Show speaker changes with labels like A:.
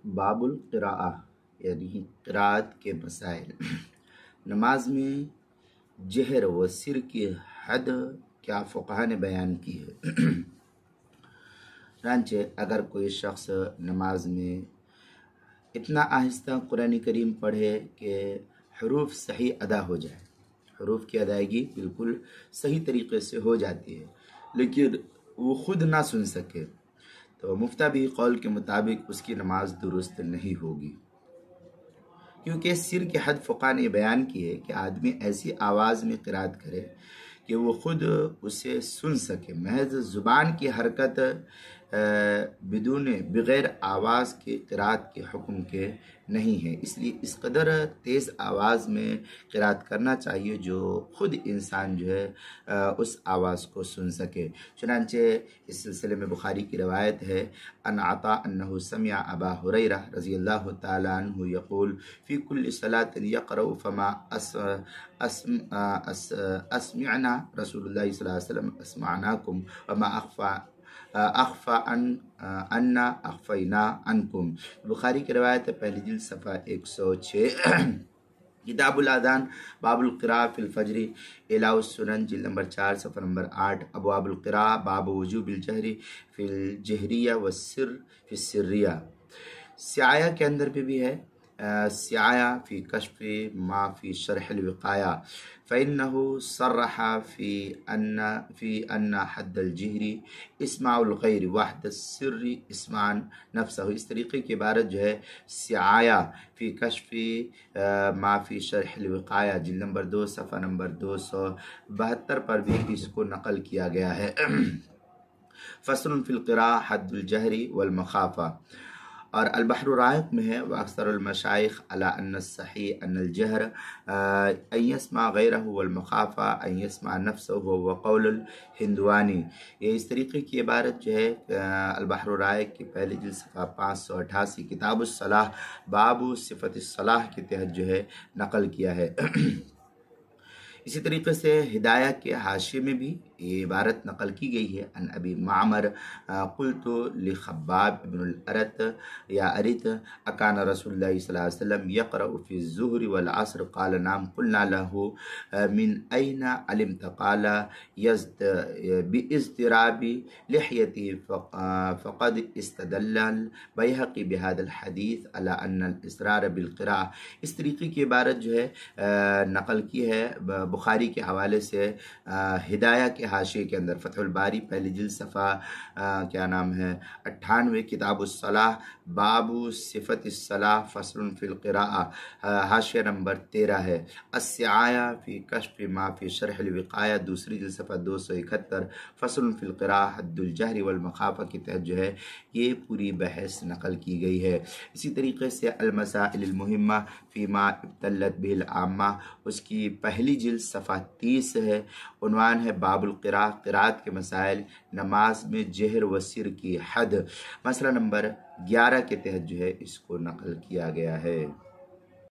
A: باب القراءہ یعنی قراءت کے مسائل۔ نماز میں جہر و سر کی حد کیا فقہا نے بیان کی ہے۔ چنانچہ اگر کوئی شخص نماز میں اتنا آہستہ قرآن کریم پڑھے کہ حروف صحیح ادا ہو جائے، حروف کی ادائیگی بالکل صحیح طریقے سے ہو جاتی ہے، لیکن وہ خود نہ سن سکے، تو مفتابی قول کے مطابق اس کی نماز درست نہیں ہوگی، کیونکہ سر کی حد فقہا نے بیان کی ہے کہ آدمی ایسی آواز میں قرات کرے کہ وہ خود اسے سن سکے، محض زبان کی حرکت بغیر آواز کے قرات کے حکم کے نہیں ہے، اس لیے اس قدر تیز آواز میں قرات کرنا چاہیے جو خود انسان جو ہے اس آواز کو سن سکے۔ چنانچہ اس سلسلے میں بخاری کی روایت ہے، ان عطا انہ سمع ابا ہریرہ رضی اللہ تعالیٰ عنہ یقول فی کل صلاۃ یقرأ فما اسمعنا رسول اللہ صلی اللہ علیہ وسلم اسمعناکم وما اخفا انا اخفینا عنکم۔ بخاری کی روایت ہے، پہلی جلد صفحہ 106۔ کتاب الاذان باب القراء فی الفجر اعلاء السنن جلد نمبر 4 صفحہ نمبر 8۔ ابواب القراء باب وجوب الجہر فی الجہریہ والسر فی السریہ۔ سعایہ کے اندر بھی ہے، سعایہ فی کشف ما فی شرح الوقایہ فإنه صرح في أن حد الجہر اسماع الغیر وحد السر اسماع نفسہ۔ اس طریقے کی عبارت جو ہے سعایہ فی کشف ما فی شرح الوقایہ جلد نمبر 2 صفحہ نمبر 272 پر بھی اس کو نقل کیا گیا ہے۔ فصل فی القراء حد الجہر والمخافہ، اور البحر الرائق میں ہے، واکثر المشائخ علی ان الصحیح ان الجہر ان یسمع غیرہ والمخافہ ان یسمع نفسہ وقول الہندوانی۔ یہ اس طریقے کی عبارت جو ہے البحر الرائق کی پہلی جلد صفحہ 588 کتاب الصلاۃ باب صفت الصلاۃ کے تحت جو ہے نقل کیا ہے۔ اسی طریقے سے ہدایہ کے حاشیے میں بھی یہ عبارت نقل کی گئی ہے، ان ابی معمر قلت لخباب بن الارت یا ارت اکان رسول اللہ صلی اللہ علیہ وسلم یقرأ فی الظہر والعصر قال نعم قلنا له من این علمت قال باضطراب لحیته فقد استدل البیہقی بهذا الحدیث على ان الاسرار بالقراءة۔ اس طریقے کی عبارت جو ہے نقل کی ہے بخاری کے حوالے سے ہدایہ کے حاشیے کے اندر، فتح الباری پہلی جلد صفحہ 98، کتاب الصلاۃ باب صفت الصلاۃ فصل فی القراءۃ حاشیہ نمبر 13 ہے۔ السعایہ فی کشف ما فی شرح الوقایہ دوسری جلد صفحہ 271، فصل فی القراءۃ حد الجہر والمخافہ کے تحت جو ہے یہ پوری بحث نقل کی گئی ہے۔ اسی طریقے سے المسائل المہمہ فیما ابتلت بہ العامہ، اس کی پہلی جلد صفحہ 30 ہے، عنوان ہے باب القراء قراءت کے مسائل، نماز میں جہر و سر کی حد، مسئلہ نمبر 11 کے تحت جو ہے اس کو نقل کیا گیا ہے۔